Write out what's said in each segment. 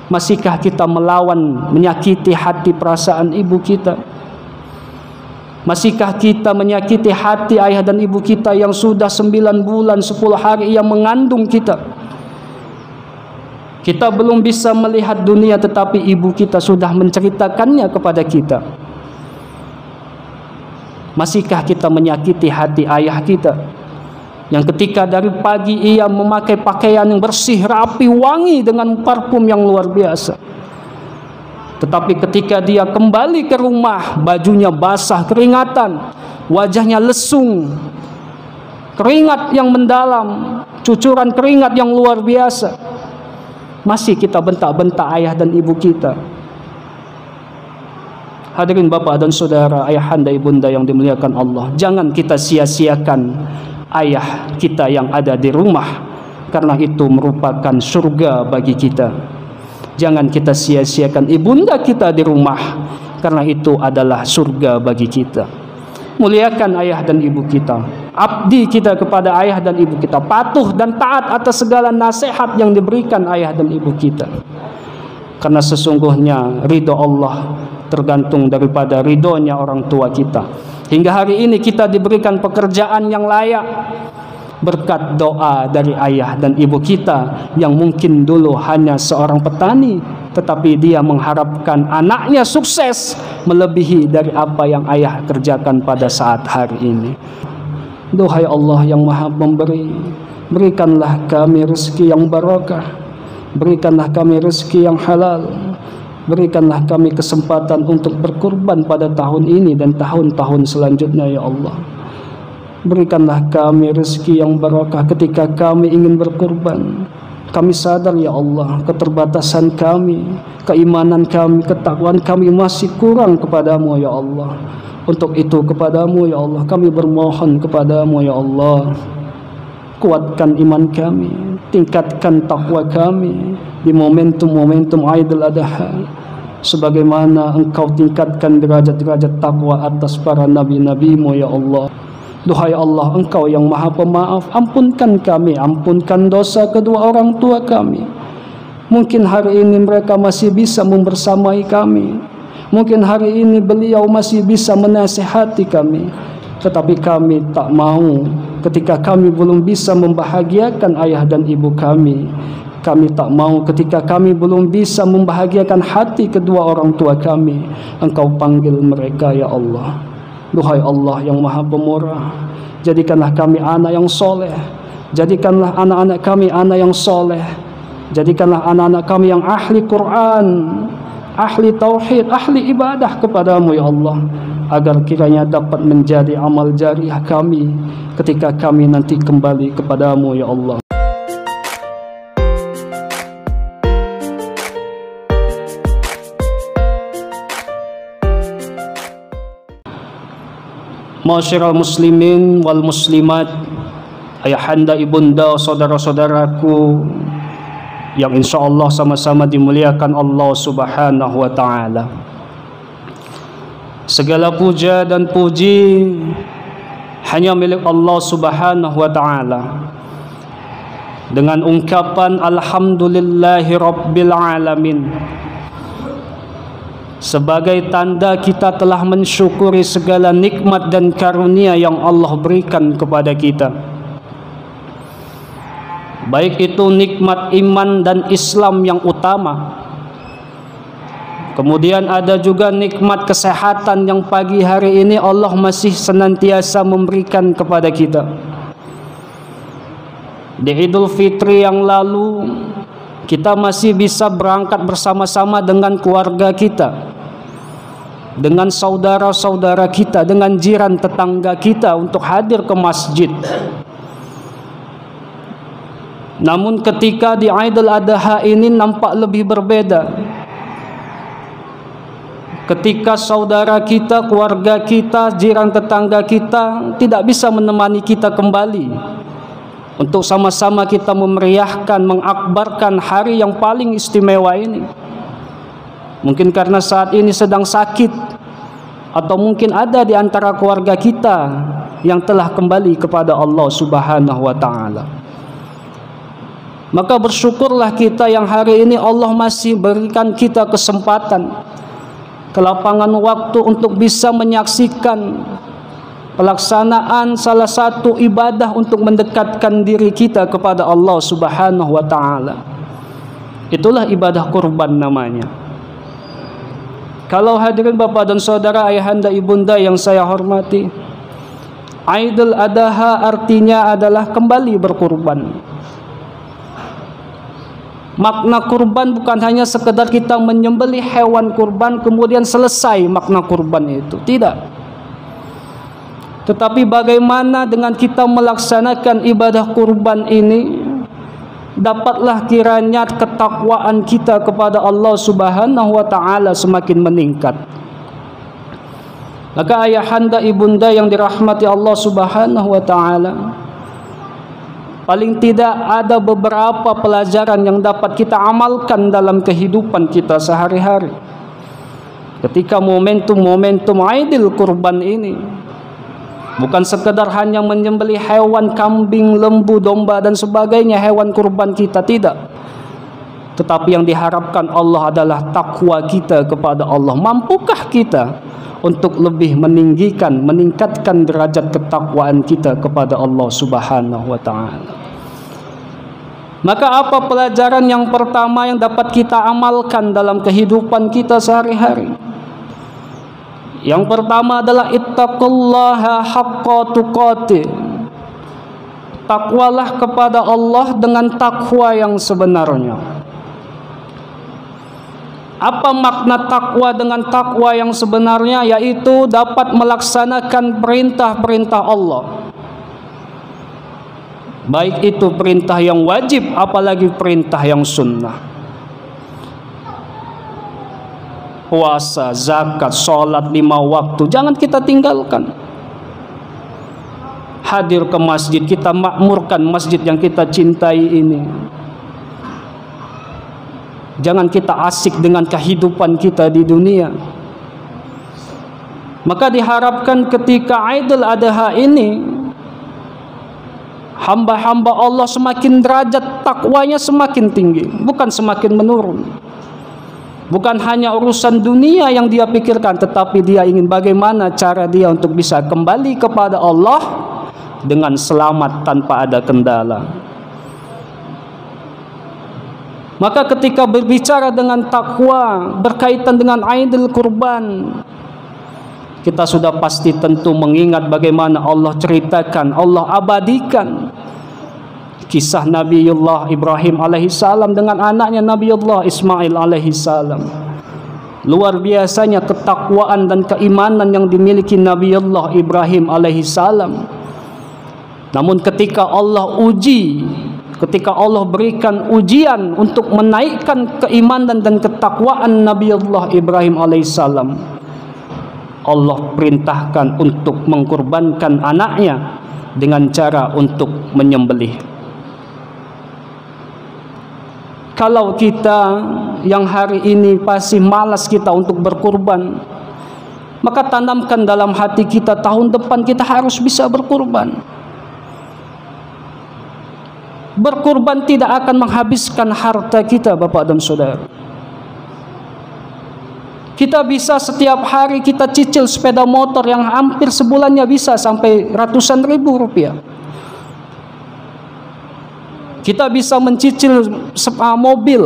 Masihkah kita melawan, menyakiti hati perasaan ibu kita? Masihkah kita menyakiti hati ayah dan ibu kita yang sudah 9 bulan 10 hari yang mengandung kita? Kita belum bisa melihat dunia, tetapi ibu kita sudah menceritakannya kepada kita. Masihkah kita menyakiti hati ayah kita yang ketika dari pagi ia memakai pakaian yang bersih, rapi, wangi dengan parfum yang luar biasa, tetapi ketika dia kembali ke rumah, bajunya basah keringatan, wajahnya lesung, keringat yang mendalam, cucuran keringat yang luar biasa. Masih kita bentak-bentak ayah dan ibu kita. Hadirin bapak dan saudara, ayahanda ibunda yang dimuliakan Allah, jangan kita sia-siakan ayah kita yang ada di rumah, karena itu merupakan surga bagi kita. Jangan kita sia-siakan ibunda kita di rumah, karena itu adalah surga bagi kita. Muliakan ayah dan ibu kita, abdi kita kepada ayah dan ibu kita, patuh dan taat atas segala nasihat yang diberikan ayah dan ibu kita. Karena sesungguhnya ridho Allah tergantung daripada ridhonya orang tua kita. Hingga hari ini kita diberikan pekerjaan yang layak berkat doa dari ayah dan ibu kita yang mungkin dulu hanya seorang petani, tetapi dia mengharapkan anaknya sukses melebihi dari apa yang ayah kerjakan pada saat hari ini. Duhai Allah yang Maha Memberi, berikanlah kami rezeki yang barokah, berikanlah kami rezeki yang halal, berikanlah kami kesempatan untuk berkurban pada tahun ini dan tahun-tahun selanjutnya ya Allah. Berikanlah kami rezeki yang barokah ketika kami ingin berkurban. Kami sadar ya Allah, keterbatasan kami, keimanan kami, ketakwaan kami masih kurang kepadamu ya Allah. Untuk itu kepadamu ya Allah kami bermohon kepadamu ya Allah, kuatkan iman kami, tingkatkan takwa kami di momentum-momentum Aidil Adha, sebagaimana Engkau tingkatkan derajat-derajat takwa atas para nabi-nabimu ya Allah. Duhai Allah, Engkau yang Maha Pemaaf, ampunkan kami, ampunkan dosa kedua orang tua kami. Mungkin hari ini mereka masih bisa membersamai kami, mungkin hari ini beliau masih bisa menasihati kami, tetapi kami tak mau ketika kami belum bisa membahagiakan ayah dan ibu kami. Kami tak mau ketika kami belum bisa membahagiakan hati kedua orang tua kami, Engkau panggil mereka ya Allah. Duhai Allah yang Maha Pemurah, jadikanlah kami anak yang soleh, jadikanlah anak-anak kami anak yang soleh, jadikanlah anak-anak kami yang ahli Quran, ahli tauhid, ahli ibadah kepadamu ya Allah, agar kiranya dapat menjadi amal jariah kami ketika kami nanti kembali kepadamu ya Allah. Ma'asyiral muslimin wal muslimat, ayahanda ibunda saudara-saudaraku yang insyaallah sama-sama dimuliakan Allah Subhanahu wa taala. Segala puja dan puji hanya milik Allah Subhanahu wa taala. Dengan ungkapan alhamdulillahi rabbil alamin, sebagai tanda kita telah mensyukuri segala nikmat dan karunia yang Allah berikan kepada kita, baik itu nikmat iman dan Islam yang utama, kemudian ada juga nikmat kesehatan yang pagi hari ini Allah masih senantiasa memberikan kepada kita. Di Idul Fitri yang lalu kita masih bisa berangkat bersama-sama dengan keluarga kita, dengan saudara-saudara kita, dengan jiran tetangga kita untuk hadir ke masjid. Namun ketika di Aidil Adha ini nampak lebih berbeda. Ketika saudara kita, keluarga kita, jiran tetangga kita tidak bisa menemani kita kembali untuk sama-sama kita memeriahkan, mengakbarkan hari yang paling istimewa ini. Mungkin karena saat ini sedang sakit, atau mungkin ada di antara keluarga kita yang telah kembali kepada Allah Subhanahu wa taala. Maka bersyukurlah kita yang hari ini Allah masih berikan kita kesempatan, kelapangan waktu untuk bisa menyaksikan pelaksanaan salah satu ibadah untuk mendekatkan diri kita kepada Allah Subhanahu wa taala. Itulah ibadah kurban namanya. Kalau hadirin Bapak dan Saudara, ayahanda ibunda yang saya hormati, Aidul Adha artinya adalah kembali berkurban. Makna kurban bukan hanya sekedar kita menyembelih hewan kurban kemudian selesai makna kurban itu. Tidak. Tetapi bagaimana dengan kita melaksanakan ibadah kurban ini, dapatlah kiranya ketakwaan kita kepada Allah Subhanahu wa taala semakin meningkat. Maka ayahanda ibunda yang dirahmati Allah Subhanahu wa taala, paling tidak ada beberapa pelajaran yang dapat kita amalkan dalam kehidupan kita sehari-hari. Ketika momentum-momentum Aidil Kurban ini, bukan sekedar hanya menyembelih hewan kambing, lembu, domba dan sebagainya hewan kurban kita, tidak. Tetapi yang diharapkan Allah adalah takwa kita kepada Allah. Mampukah kita untuk lebih meningkatkan derajat ketakwaan kita kepada Allah Subhanahu wa taala? Maka apa pelajaran yang pertama yang dapat kita amalkan dalam kehidupan kita sehari-hari? Yang pertama adalah ittaqullaha haqqa tuqatih. Takwalah kepada Allah dengan takwa yang sebenarnya. Apa makna takwa dengan takwa yang sebenarnya? Yaitu dapat melaksanakan perintah-perintah Allah, baik itu perintah yang wajib apalagi perintah yang sunnah. Puasa, zakat, sholat 5 waktu jangan kita tinggalkan. Hadir ke masjid, kita makmurkan masjid yang kita cintai ini. Jangan kita asik dengan kehidupan kita di dunia. Maka diharapkan ketika Aidul Adha ini, hamba-hamba Allah semakin derajat takwanya semakin tinggi, bukan semakin menurun. Bukan hanya urusan dunia yang dia pikirkan, tetapi dia ingin bagaimana cara dia untuk bisa kembali kepada Allah dengan selamat tanpa ada kendala. Maka ketika berbicara dengan takwa berkaitan dengan Aidil Kurban, kita sudah pasti tentu mengingat bagaimana Allah ceritakan, Allah abadikan kisah Nabiullah Ibrahim alaihissalam dengan anaknya Nabiullah Ismail alaihissalam. Luar biasanya ketakwaan dan keimanan yang dimiliki Nabiullah Ibrahim alaihissalam. Namun ketika Allah uji, ketika Allah berikan ujian untuk menaikkan keimanan dan ketakwaan Nabiullah Ibrahim alaihissalam, Allah perintahkan untuk mengkurbankan anaknya dengan cara untuk menyembelih. Kalau kita yang hari ini pasti malas kita untuk berkurban, maka tanamkan dalam hati kita tahun depan kita harus bisa berkurban. Berkurban tidak akan menghabiskan harta kita, Bapak dan Saudara. Kita bisa setiap hari kita cicil sepeda motor yang hampir sebulannya bisa sampai ratusan ribu rupiah. Kita bisa mencicil mobil,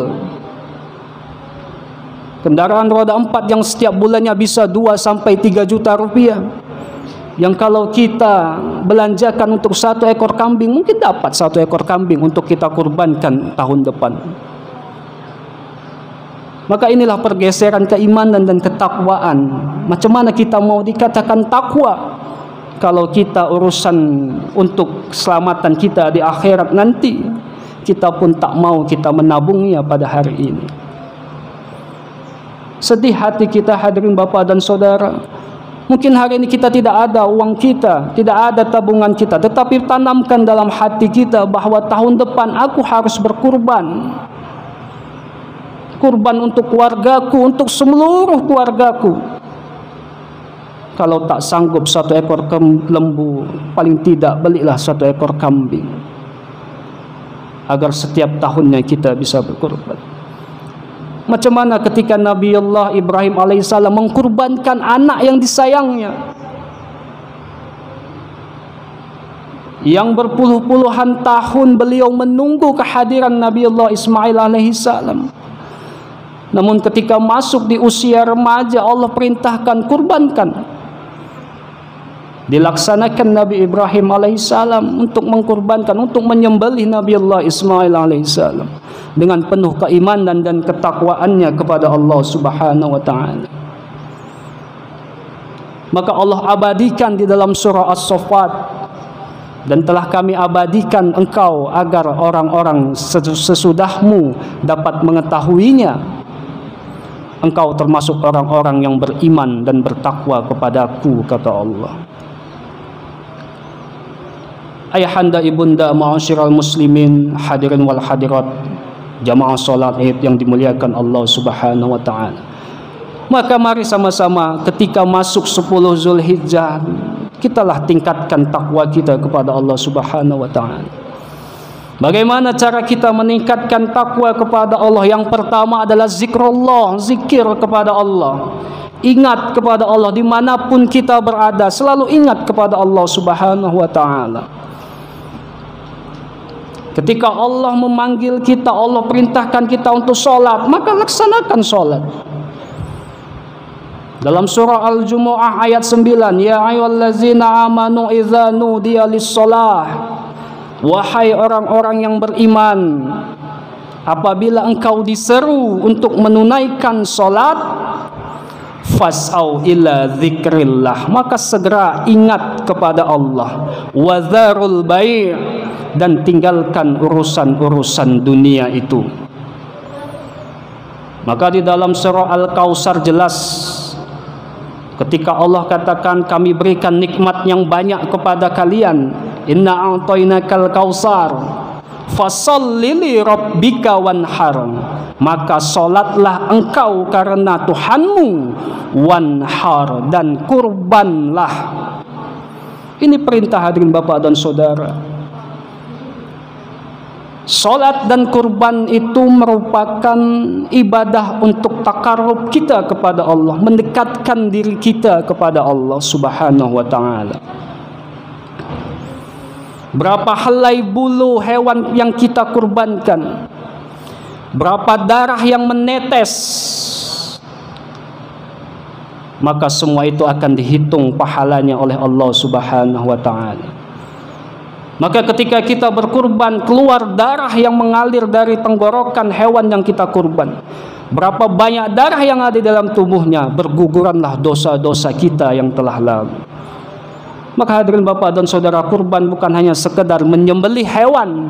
kendaraan roda 4 yang setiap bulannya bisa 2 sampai 3 juta rupiah. Yang kalau kita belanjakan untuk 1 ekor kambing, mungkin dapat 1 ekor kambing untuk kita kurbankan tahun depan. Maka inilah pergeseran keimanan dan ketakwaan. Macam mana kita mau dikatakan takwa kalau kita urusan untuk keselamatan kita di akhirat nanti, kita pun tak mau kita menabungnya pada hari ini. Sedih hati kita hadirin Bapak dan Saudara. Mungkin hari ini kita tidak ada uang kita, tidak ada tabungan kita, tetapi tanamkan dalam hati kita bahwa tahun depan aku harus berkurban. Kurban untuk keluargaku, untuk seluruh keluargaku. Kalau tak sanggup 1 ekor lembu, paling tidak belilah 1 ekor kambing. agar setiap tahunnya kita bisa berkurban. Macam mana ketika Nabi Allah Ibrahim alaihissalam mengkurbankan anak yang disayangnya, yang berpuluh-puluhan tahun beliau menunggu kehadiran Nabi Allah Ismail alaihissalam. Namun ketika masuk di usia remaja, Allah perintahkan kurbankan. Dilaksanakan Nabi Ibrahim alaihissalam untuk mengkurbankan, untuk menyembelih Nabi Allah Ismail alaihissalam dengan penuh keimanan dan ketakwaannya kepada Allah Subhanahu wa taala. Maka Allah abadikan di dalam surah As-Saffat, dan telah kami abadikan engkau agar orang-orang sesudahmu dapat mengetahuinya. Engkau termasuk orang-orang yang beriman dan bertakwa kepadaku, kata Allah. Ayahanda ibunda ma'asyiral muslimin, hadirin wal hadirat, jamaah salat Id yang dimuliakan Allah Subhanahu wa taala. Maka mari sama-sama ketika masuk 10 Zulhijjah, kitalah tingkatkan takwa kita kepada Allah Subhanahu wa taala. Bagaimana cara kita meningkatkan takwa kepada Allah? Yang pertama adalah zikrullah, zikir kepada Allah. Ingat kepada Allah dimanapun kita berada, selalu ingat kepada Allah Subhanahu wa taala. Ketika Allah memanggil kita, Allah perintahkan kita untuk sholat, maka laksanakan sholat. Dalam surah Al-Jumu'ah ayat 9, ya ayyuhallazina amanu idza nudiya lis-shalah, wahai orang-orang yang beriman, apabila engkau diseru untuk menunaikan solat, fas'au ila dzikrillah, maka segera ingat kepada Allah, wadzarul bai', dan tinggalkan urusan-urusan dunia itu. Maka di dalam surah Al-Kautsar jelas ketika Allah katakan kami berikan nikmat yang banyak kepada kalian, inna a'tainakal kautsar fasholli li rabbika wanhar, maka solatlah engkau karena Tuhanmu, wanhar, dan kurbanlah. Ini perintah, hadirin Bapak dan Saudara. Solat dan kurban itu merupakan ibadah untuk takarrub kita kepada Allah, mendekatkan diri kita kepada Allah Subhanahu wa taala. Berapa helai bulu hewan yang kita kurbankan, berapa darah yang menetes, maka semua itu akan dihitung pahalanya oleh Allah Subhanahu wa taala. Maka ketika kita berkurban, keluar darah yang mengalir dari tenggorokan hewan yang kita kurban, berapa banyak darah yang ada di dalam tubuhnya, berguguranlah dosa-dosa kita yang telah lalu. Maka hadirin Bapak dan Saudara, kurban bukan hanya sekedar menyembelih hewan,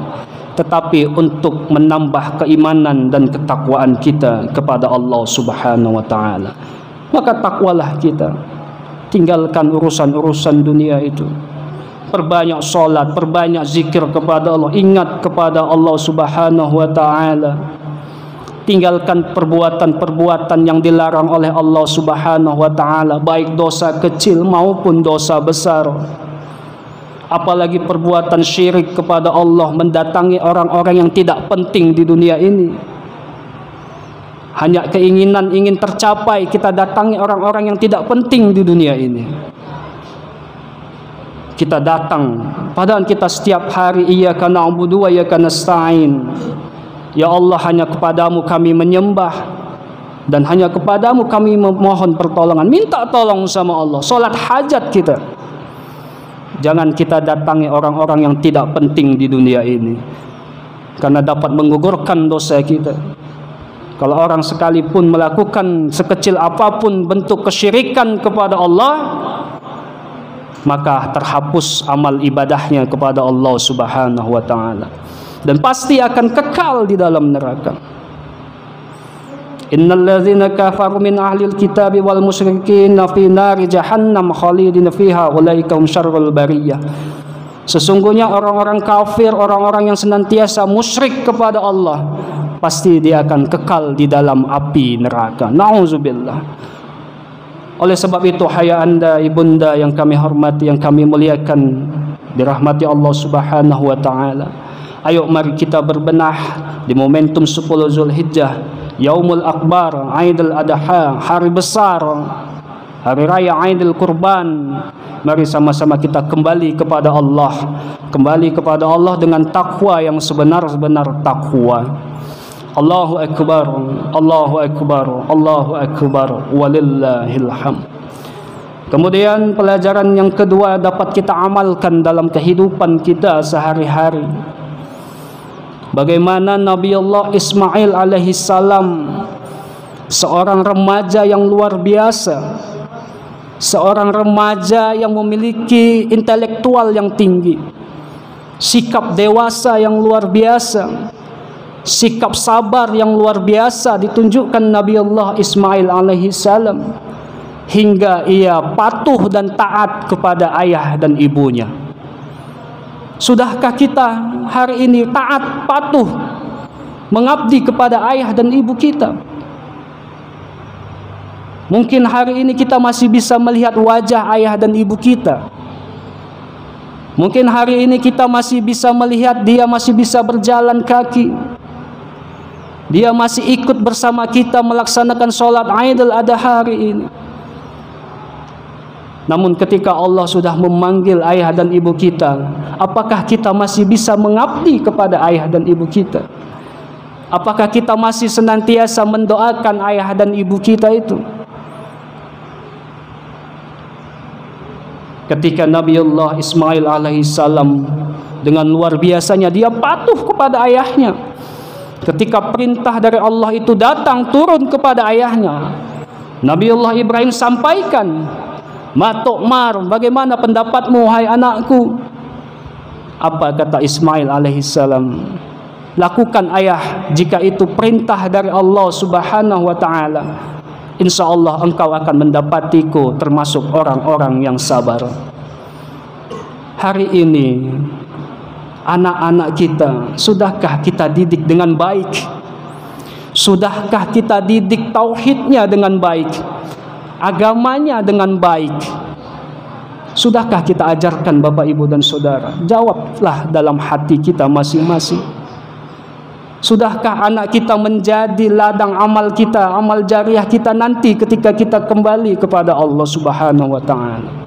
tetapi untuk menambah keimanan dan ketakwaan kita kepada Allah Subhanahu wa taala. Maka takwalah kita, tinggalkan urusan-urusan dunia itu. Perbanyak solat, perbanyak zikir kepada Allah, ingat kepada Allah Subhanahu wa taala. Tinggalkan perbuatan-perbuatan yang dilarang oleh Allah Subhanahu wa taala, baik dosa kecil maupun dosa besar. Apalagi perbuatan syirik kepada Allah, mendatangi orang-orang yang tidak penting di dunia ini. Hanya keinginan ingin tercapai, kita datangi orang-orang yang tidak penting di dunia ini. Kita datang, padahal kita setiap hari iyyaka na'budu wa iyyaka nasta'in. Ya Allah, hanya kepadamu kami menyembah dan hanya kepadamu kami memohon pertolongan, minta tolong sama Allah. Solat hajat kita. Jangan kita datangi orang-orang yang tidak penting di dunia ini, karena dapat menggugurkan dosa kita. Kalau orang sekalipun melakukan sekecil apapun bentuk kesyirikan kepada Allah, maka terhapus amal ibadahnya kepada Allah Subhanahu wa taala, dan pasti akan kekal di dalam neraka. Innal ladzina kafaru min ahlil kitabi wal musyrikin fi nari jahannam khalidin fiha ulaika hum syarrul bariyah. Sesungguhnya orang-orang kafir, orang-orang yang senantiasa musyrik kepada Allah, pasti dia akan kekal di dalam api neraka. Nauzubillah. Oleh sebab itu, hai anda ibunda yang kami hormati, yang kami muliakan, dirahmati Allah Subhanahu wa taala, Ayo mari kita berbenah di momentum 10 Zulhijjah, Yaumul Akbar, Aidil Adha, hari besar, hari raya Aidil Kurban. Mari sama-sama kita kembali kepada Allah, kembali kepada Allah dengan takwa yang sebenar-benar takwa. Allahu Akbar, Allahu Akbar, Allahu Akbar, walillahil hamd. Kemudian pelajaran yang kedua dapat kita amalkan dalam kehidupan kita sehari-hari. Bagaimana Nabi Allah Ismail alaihi salam, seorang remaja yang luar biasa, seorang remaja yang memiliki intelektual yang tinggi, sikap dewasa yang luar biasa, sikap sabar yang luar biasa ditunjukkan Nabi Allah Ismail alaihi salam, hingga ia patuh dan taat kepada ayah dan ibunya. Sudahkah kita hari ini taat, patuh, mengabdi kepada ayah dan ibu kita? Mungkin hari ini kita masih bisa melihat wajah ayah dan ibu kita. Mungkin hari ini kita masih bisa melihat dia masih bisa berjalan kaki. Dia masih ikut bersama kita melaksanakan sholat Aidil Adha hari ini. Namun ketika Allah sudah memanggil ayah dan ibu kita, apakah kita masih bisa mengabdi kepada ayah dan ibu kita? Apakah kita masih senantiasa mendoakan ayah dan ibu kita itu? Ketika Nabi Allah Ismail alaihissalam dengan luar biasanya dia patuh kepada ayahnya. Ketika perintah dari Allah itu datang turun kepada ayahnya, Nabi Allah Ibrahim sampaikan, "Ma tu'mar, bagaimana pendapatmu hai anakku?" Apa kata Ismail alaihissalam? "Lakukan ayah, jika itu perintah dari Allah subhanahu wa ta'ala. Insya Allah engkau akan mendapatiku termasuk orang-orang yang sabar." Hari ini anak-anak kita, sudahkah kita didik dengan baik? Sudahkah kita didik tauhidnya dengan baik, agamanya dengan baik? Sudahkah kita ajarkan Bapak Ibu dan Saudara? Jawablah dalam hati kita masing-masing. Sudahkah anak kita menjadi ladang amal kita, amal jariah kita nanti ketika kita kembali kepada Allah Subhanahu wa ta'ala?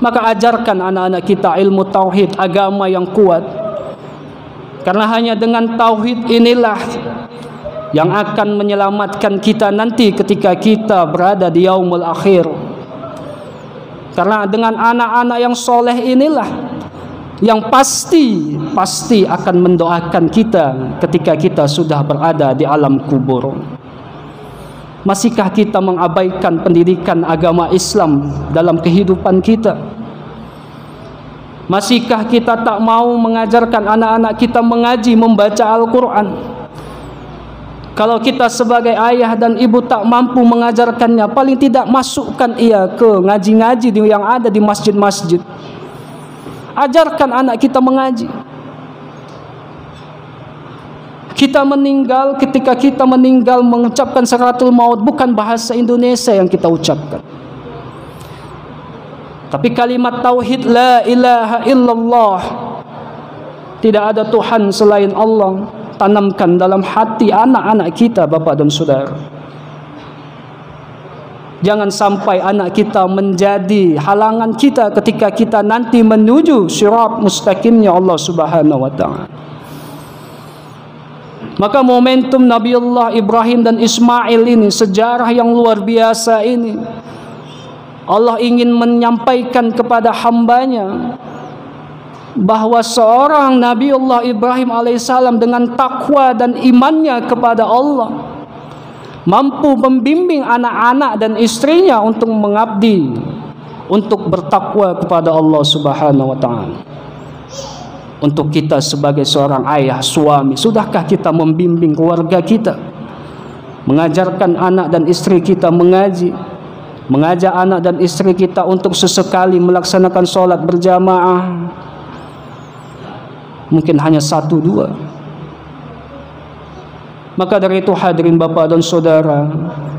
Maka ajarkan anak-anak kita ilmu tauhid, agama yang kuat. Karena hanya dengan tauhid inilah yang akan menyelamatkan kita nanti ketika kita berada di yaumul akhir. Karena dengan anak-anak yang soleh inilah yang pasti akan mendoakan kita ketika kita sudah berada di alam kubur. Masihkah kita mengabaikan pendidikan agama Islam dalam kehidupan kita? Masihkah kita tak mau mengajarkan anak-anak kita mengaji, membaca Al-Quran? Kalau kita sebagai ayah dan ibu tak mampu mengajarkannya, paling tidak masukkan ia ke ngaji-ngaji yang ada di masjid-masjid. Ajarkan anak kita mengaji. Ketika kita meninggal mengucapkan sakaratul maut, bukan bahasa Indonesia yang kita ucapkan, tapi kalimat tauhid la ilaha illallah, tidak ada Tuhan selain Allah. Tanamkan dalam hati anak-anak kita, Bapak dan Saudara. Jangan sampai anak kita menjadi halangan kita ketika kita nanti menuju sirat mustaqimnya Allah Subhanahu wa ta'ala. Maka momentum Nabi Allah Ibrahim dan Ismail ini, sejarah yang luar biasa ini, Allah ingin menyampaikan kepada hambanya bahwa seorang Nabi Allah Ibrahim alaihissalam dengan takwa dan imannya kepada Allah mampu membimbing anak-anak dan istrinya untuk mengabdi, untuk bertakwa kepada Allah Subhanahu wa ta'ala. Untuk kita sebagai seorang ayah, suami, sudahkah kita membimbing keluarga kita, mengajarkan anak dan istri kita mengaji, mengajak anak dan istri kita untuk sesekali melaksanakan sholat berjamaah? Mungkin hanya 1-2. Maka dari itu hadirin Bapak dan Saudara,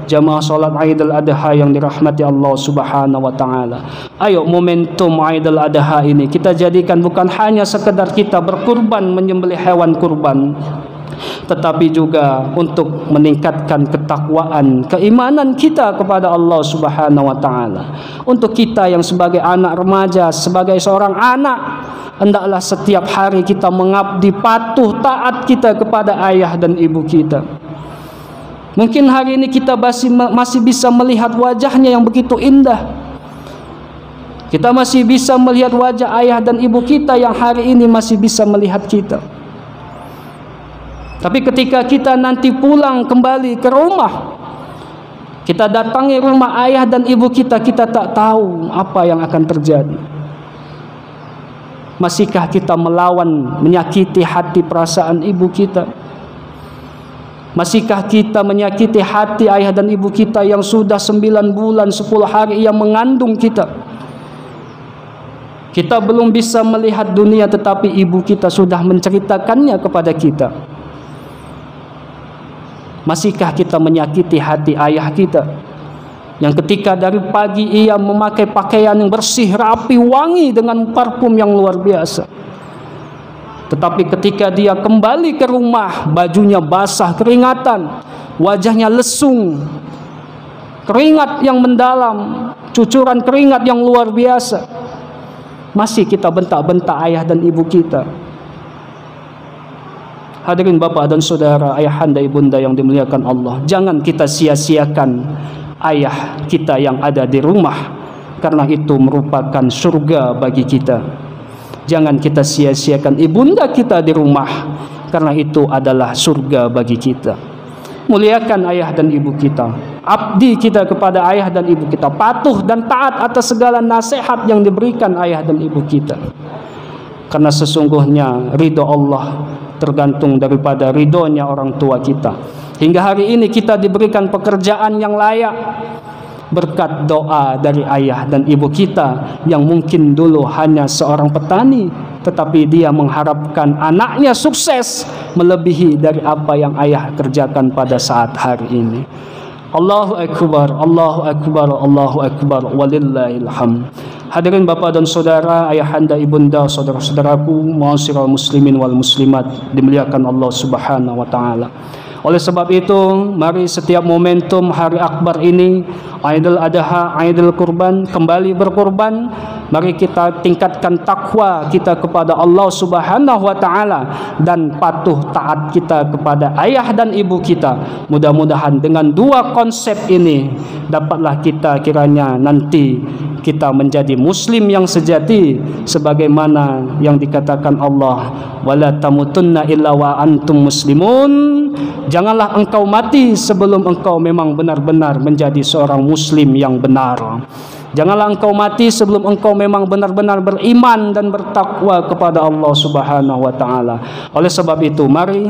jamaah salat Aidil Adha yang dirahmati Allah Subhanahu wa taala. Ayo momentum Aidil Adha ini kita jadikan bukan hanya sekedar kita berkurban menyembelih hewan kurban, tetapi juga untuk meningkatkan ketakwaan, keimanan kita kepada Allah Subhanahu wa taala. Untuk kita yang sebagai anak remaja, sebagai seorang anak, hendaklah setiap hari kita mengabdi, patuh, taat kita kepada ayah dan ibu kita. Mungkin hari ini kita masih bisa melihat wajahnya yang begitu indah. Kita masih bisa melihat wajah ayah dan ibu kita yang hari ini masih bisa melihat kita. Tapi ketika kita nanti pulang kembali ke rumah, kita datangi rumah ayah dan ibu kita, kita tak tahu apa yang akan terjadi. Masihkah kita melawan, menyakiti hati perasaan ibu kita? Masihkah kita menyakiti hati ayah dan ibu kita yang sudah 9 bulan 10 hari yang mengandung kita? Kita belum bisa melihat dunia, tetapi ibu kita sudah menceritakannya kepada kita. Masihkah kita menyakiti hati ayah kita yang ketika dari pagi ia memakai pakaian yang bersih, rapi, wangi dengan parfum yang luar biasa, tetapi ketika dia kembali ke rumah, bajunya basah keringatan, wajahnya lesung, keringat yang mendalam, cucuran keringat yang luar biasa, masih kita bentak-bentak ayah dan ibu kita. Hadirin Bapak dan Saudara, ayahanda ibunda yang dimuliakan Allah, jangan kita sia-siakan ayah kita yang ada di rumah, karena itu merupakan surga bagi kita. Jangan kita sia-siakan ibunda kita di rumah, karena itu adalah surga bagi kita. Muliakan ayah dan ibu kita, abdi kita kepada ayah dan ibu kita, patuh dan taat atas segala nasihat yang diberikan ayah dan ibu kita. Karena sesungguhnya ridho Allah tergantung daripada ridhonya orang tua kita. Hingga hari ini kita diberikan pekerjaan yang layak berkat doa dari ayah dan ibu kita yang mungkin dulu hanya seorang petani, tetapi dia mengharapkan anaknya sukses melebihi dari apa yang ayah kerjakan pada saat hari ini. Allahu Akbar, Allahu Akbar, Allahu Akbar, walillahil hamd. Hadirin Bapak dan Saudara, ayahanda, ibunda, saudara-saudaraku, ma'asyiral muslimin wal muslimat, dimuliakan Allah Subhanahu wa taala. Oleh sebab itu, mari setiap momentum hari akbar ini, Aidil Adha, Aidil Kurban, kembali berkurban, mari kita tingkatkan takwa kita kepada Allah Subhanahu wa taala dan patuh taat kita kepada ayah dan ibu kita. Mudah-mudahan dengan dua konsep ini dapatlah kita kiranya nanti kita menjadi muslim yang sejati, sebagaimana yang dikatakan Allah, wala tamutunna illa wa antum muslimun. Janganlah engkau mati sebelum engkau memang benar-benar menjadi seorang muslim yang benar. Janganlah engkau mati sebelum engkau memang benar-benar beriman dan bertakwa kepada Allah Subhanahu wa taala. Oleh sebab itu, mari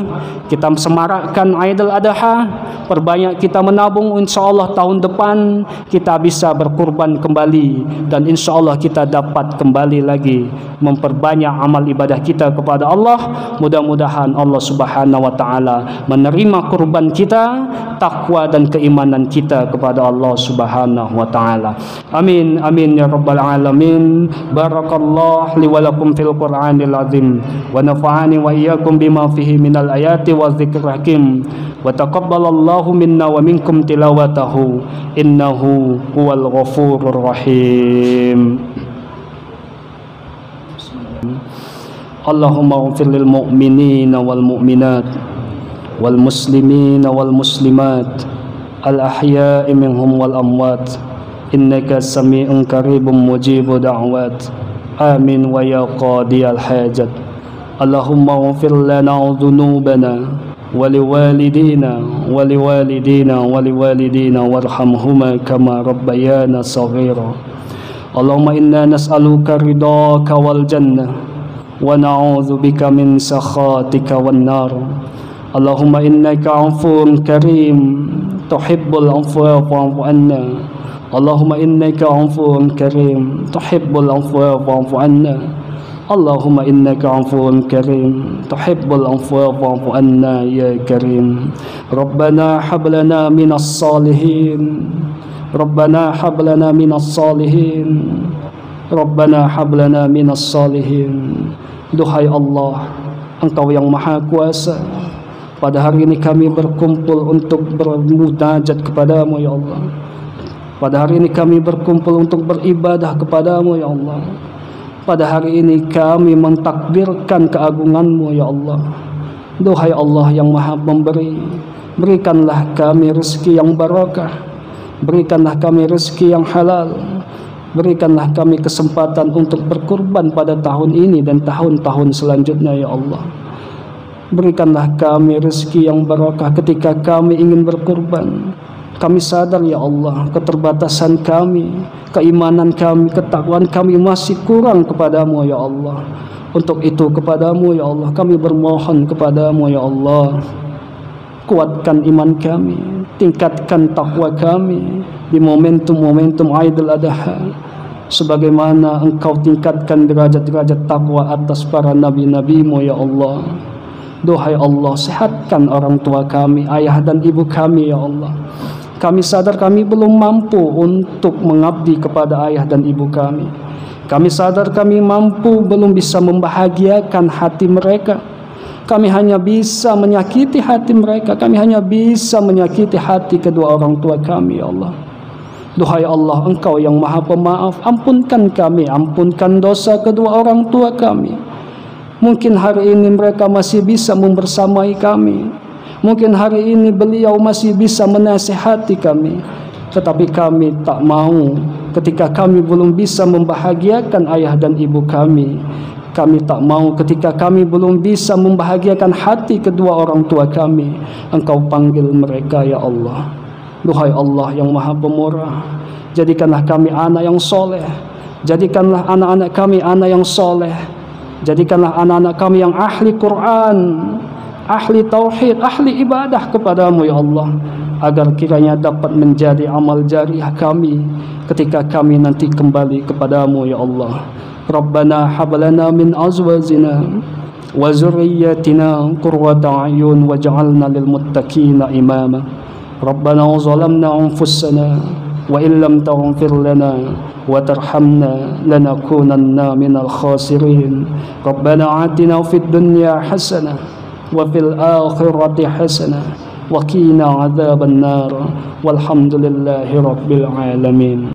kita semarakkan Aidil Adha, perbanyak kita menabung, insyaallah tahun depan kita bisa berkurban kembali dan insyaallah kita dapat kembali lagi memperbanyak amal ibadah kita kepada Allah. Mudah-mudahan Allah Subhanahu wa taala menerima kurban kita, takwa dan keimanan kita kepada Allah Subhanahu wa taala. Amin. Amin ya rabbal alamin. Barakallahu li wa lakum fil Qur'anil azim wa nafa'ani wa iyyakum bima fihi minal ayati wa dzikril hakim wa taqabbalallahu minna wa minkum tilawatahu innahu huwal ghafurur rahim. Allahumma ighfir lil mu'minina wal mu'minat wal muslimina wal muslimat al ahya'i minhum wal amwat innaka sami'un qaribun mujibud da'wat. Amin wa ya qadiyal hajat. Allahumma ighfir lana dhunubana wa liwalidina wa liwalidina wa liwalidina warhamhuma kama rabbayana saghira. Allahumma inna nas'aluka ridhaka wal jannah wa na'udzu bika min sakhatika wan nar. Allahumma innaka 'afuwun karim tuhibbul 'afwa fa'fu anna. Allahumma innaka 'afuwun karim tuhibbul 'afwa fa'fu anna. Allahumma innaka afuwun karim tuhibbul afwa fa'fu anna ya karim. Rabbana hab lana minas salihin, Rabbana hab lana minas salihin, Rabbana hab lana minas salihin. Duhai Allah, Engkau yang Maha Kuasa, pada hari ini kami berkumpul untuk bermunajat kepadamu ya Allah. Pada hari ini kami berkumpul untuk beribadah kepadamu ya Allah. Pada hari ini kami mentakbirkan keagunganmu ya Allah. Duhai Allah yang Maha Pemberi, berikanlah kami rezeki yang barakah, berikanlah kami rezeki yang halal, berikanlah kami kesempatan untuk berkurban pada tahun ini dan tahun-tahun selanjutnya ya Allah. Berikanlah kami rezeki yang barakah ketika kami ingin berkurban. Kami sadar ya Allah, keterbatasan kami, keimanan kami, ketakwaan kami masih kurang kepadamu ya Allah. Untuk itu kepadamu ya Allah kami bermohon kepadamu ya Allah, kuatkan iman kami, tingkatkan takwa kami di momentum-momentum Aidil Adha, sebagaimana Engkau tingkatkan derajat-derajat takwa atas para nabi-nabimu ya Allah. Duhai Allah, sehatkan orang tua kami, ayah dan ibu kami ya Allah. Kami sadar kami belum mampu untuk mengabdi kepada ayah dan ibu kami. Kami sadar kami belum bisa membahagiakan hati mereka. Kami hanya bisa menyakiti hati mereka. Kami hanya bisa menyakiti hati kedua orang tua kami ya Allah. Duhai Allah, Engkau yang Maha Pemaaf, ampunkan kami, ampunkan dosa kedua orang tua kami. Mungkin hari ini mereka masih bisa membersamai kami, mungkin hari ini beliau masih bisa menasihati kami, tetapi kami tak mau ketika kami belum bisa membahagiakan ayah dan ibu kami. Kami tak mau ketika kami belum bisa membahagiakan hati kedua orang tua kami. Engkau panggil mereka ya Allah. Duhai Allah yang Maha Pemurah, jadikanlah kami anak yang soleh, jadikanlah anak-anak kami anak yang soleh, jadikanlah anak-anak kami yang ahli Quran, ahli tauhid, ahli ibadah kepadamu ya Allah, agar kiranya dapat menjadi amal jariah kami ketika kami nanti kembali kepadamu ya Allah. Rabbana hab lana min azwajina wa zurriyyatina qurrata a'yun waj'alna lil muttaqina imama. Rabbana zalamna anfusana wa illam taghfir lana wa tarhamna lanakunanna minal khasirin. Rabbana atina fid dunya hasanah wa fil akhirati hasanah wa qina adzaban nar. Walhamdulillahi rabbil alamin.